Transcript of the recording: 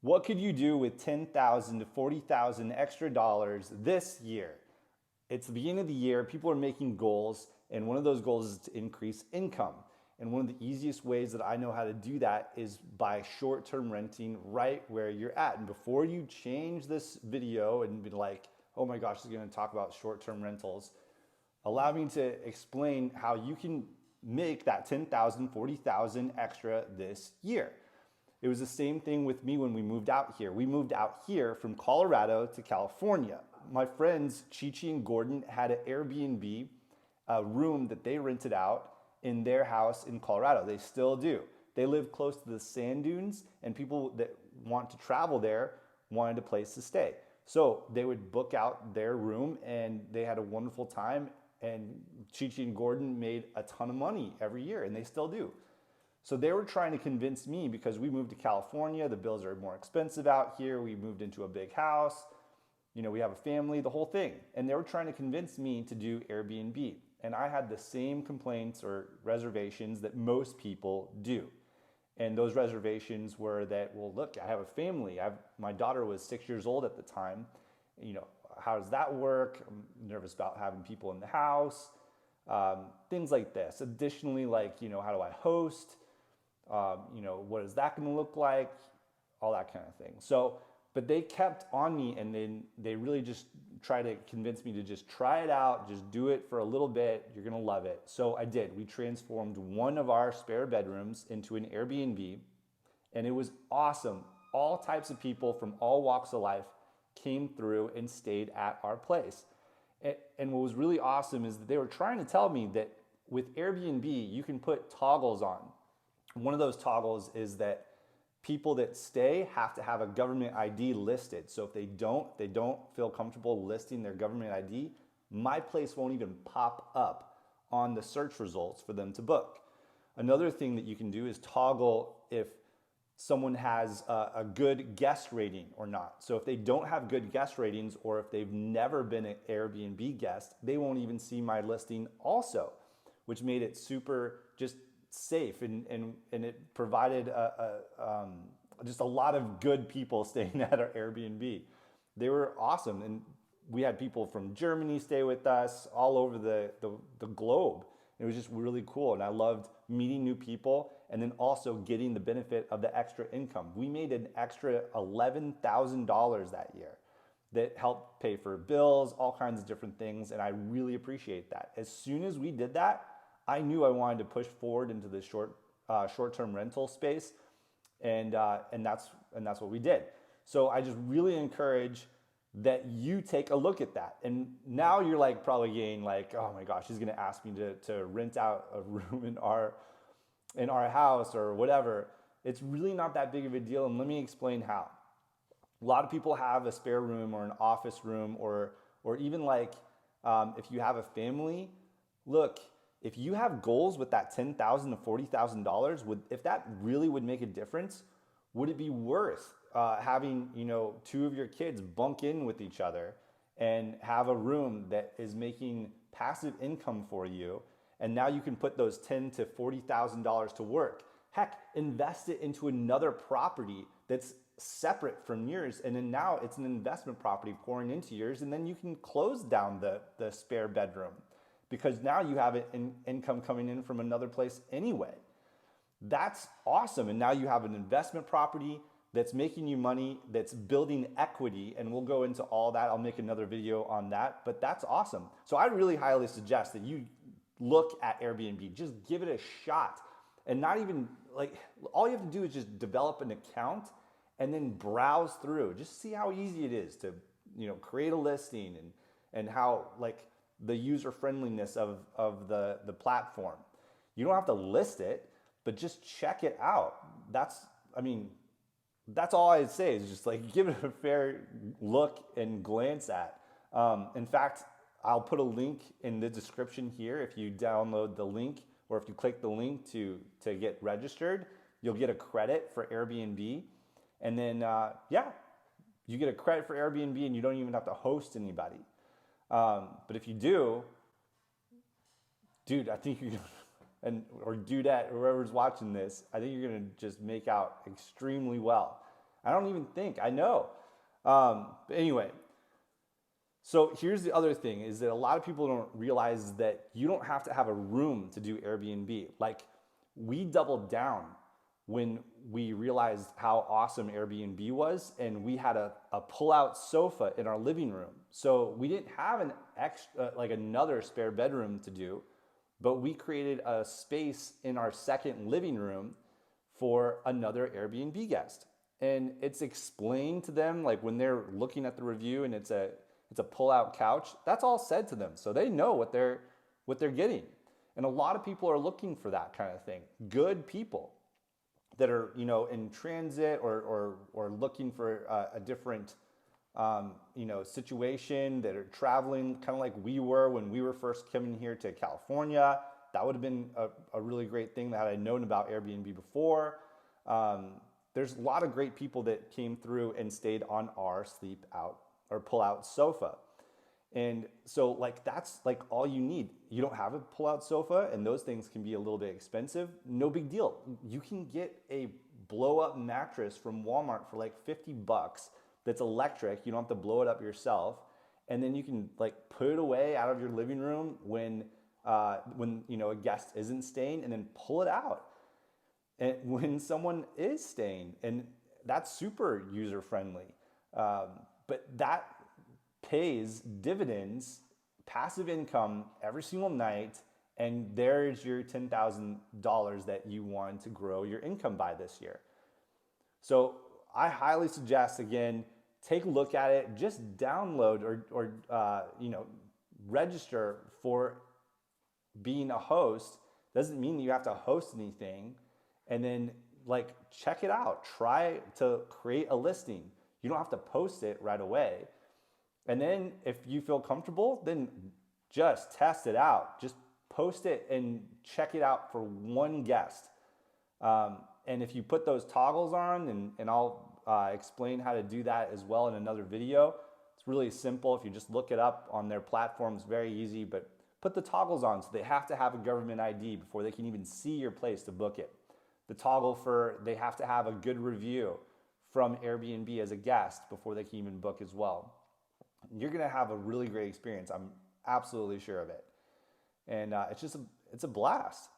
What could you do with 10,000 to 40,000 extra dollars this year? It's the beginning of the year, people are making goals, and one of those goals is to increase income. And one of the easiest ways that I know how to do that is by short-term renting right where you're at. And before you change this video and be like, oh my gosh, this is gonna talk about short-term rentals, allow me to explain how you can make that 10,000, 40,000 extra this year. It was the same thing with me when we moved out here. We moved out here from Colorado to California. My friends, Chi-Chi and Gordon, had an Airbnb, a room that they rented out in their house in Colorado. They still do. They live close to the sand dunes, and people that want to travel there wanted a place to stay. So they would book out their room, and they had a wonderful time. And Chi-Chi and Gordon made a ton of money every year, and they still do. So they were trying to convince me, because we moved to California, the bills are more expensive out here, we moved into a big house, we have a family, the whole thing. And they were trying to convince me to do Airbnb. And I had the same complaints or reservations that most people do. And those reservations were that, well, look, I have a family. My daughter was 6 years old at the time. How does that work? I'm nervous about having people in the house, things like this. Additionally, like, how do I host? What is that going to look like? All that kind of thing. So, but they kept on me, and then they really just tried to convince me to just try it out, just do it for a little bit. You're going to love it. So I did. We transformed one of our spare bedrooms into an Airbnb, and it was awesome. All types of people from all walks of life came through and stayed at our place. And what was really awesome is that they were trying to tell me that with Airbnb, you can put toggles on. One of those toggles is that people that stay have to have a government ID listed. So if they don't feel comfortable listing their government ID, my place won't even pop up on the search results for them to book. Another thing that you can do is toggle if someone has a good guest rating or not. So if they don't have good guest ratings, or if they've never been an Airbnb guest, they won't even see my listing also, which made it super just safe, and it provided just a lot of good people staying at our Airbnb. They were awesome, and we had people from Germany stay with us, all over the globe. It was just really cool, and I loved meeting new people, and then also getting the benefit of the extra income. We made an extra $11,000 that year that helped pay for bills, all kinds of different things, and I really appreciate that. As soon as we did that, I knew I wanted to push forward into the short-term rental space, and that's what we did. So I just really encourage that you take a look at that. And now you're like probably getting like, oh my gosh, he's gonna ask me to rent out a room in our house or whatever. It's really not that big of a deal, and let me explain how. A lot of people have a spare room or an office room, or even like if you have a family. Look, if you have goals with that $10,000 to $40,000, if that really would make a difference, would it be worth having two of your kids bunk in with each other and have a room that is making passive income for you, and now you can put those $10,000 to $40,000 to work? Heck, invest it into another property that's separate from yours, and then now it's an investment property pouring into yours, and then you can close down the spare bedroom, because now you have an income coming in from another place anyway. That's awesome. And now you have an investment property that's making you money, that's building equity, and we'll go into all that. I'll make another video on that, but that's awesome. So I really highly suggest that you look at Airbnb. Just give it a shot, and not even like, all you have to do is just develop an account and then browse through. Just see how easy it is to create a listing, and how like the user friendliness of the platform. You don't have to list it, but just check it out. That's all I'd say, is just like give it a fair look and glance at. In fact, I'll put a link in the description here. If you download the link, or if you click the link to get registered, you'll get a credit for Airbnb. And then, you get a credit for Airbnb, and you don't even have to host anybody. But if you do, dude, I think you're gonna, or dudette, whoever's watching this, I think you're gonna just make out extremely well. I don't even think I know. But anyway, so here's the other thing is that a lot of people don't realize that you don't have to have a room to do Airbnb. Like we doubled down when we realized how awesome Airbnb was, and we had a pull-out sofa in our living room. So we didn't have an extra, like another spare bedroom to do, but we created a space in our second living room for another Airbnb guest. And it's explained to them, like when they're looking at the review and it's a pull-out couch, that's all said to them. So they know what they're getting. And a lot of people are looking for that kind of thing. Good people that are, you know, in transit or looking for a different you know, situation, that are traveling kind of like we were when we were first coming here to California. That would have been a really great thing that had I known about Airbnb before. There's a lot of great people that came through and stayed on our sleep out or pull out sofa. And so like that's like all you need. You don't have a pull-out sofa and those things can be a little bit expensive. No big deal. You can get a blow-up mattress from Walmart for like $50 that's electric. You don't have to blow it up yourself. And then you can like put it away out of your living room when you know a guest isn't staying, and then pull it out and when someone is staying. And that's super user friendly. But that pays dividends, passive income every single night, and there's your $10,000 that you want to grow your income by this year. So I highly suggest, again, take a look at it. Just download or you know, register for being a host. Doesn't mean that you have to host anything. And then like check it out. Try to create a listing. You don't have to post it right away. And then if you feel comfortable, then just test it out. Just post it and check it out for one guest. And if you put those toggles on, and I'll explain how to do that as well in another video. It's really simple. If you just look it up on their platform, it's very easy, but put the toggles on. So they have to have a government ID before they can even see your place to book it. The toggle for they have to have a good review from Airbnb as a guest before they can even book as well. You're gonna have a really great experience. I'm absolutely sure of it. And it's a blast.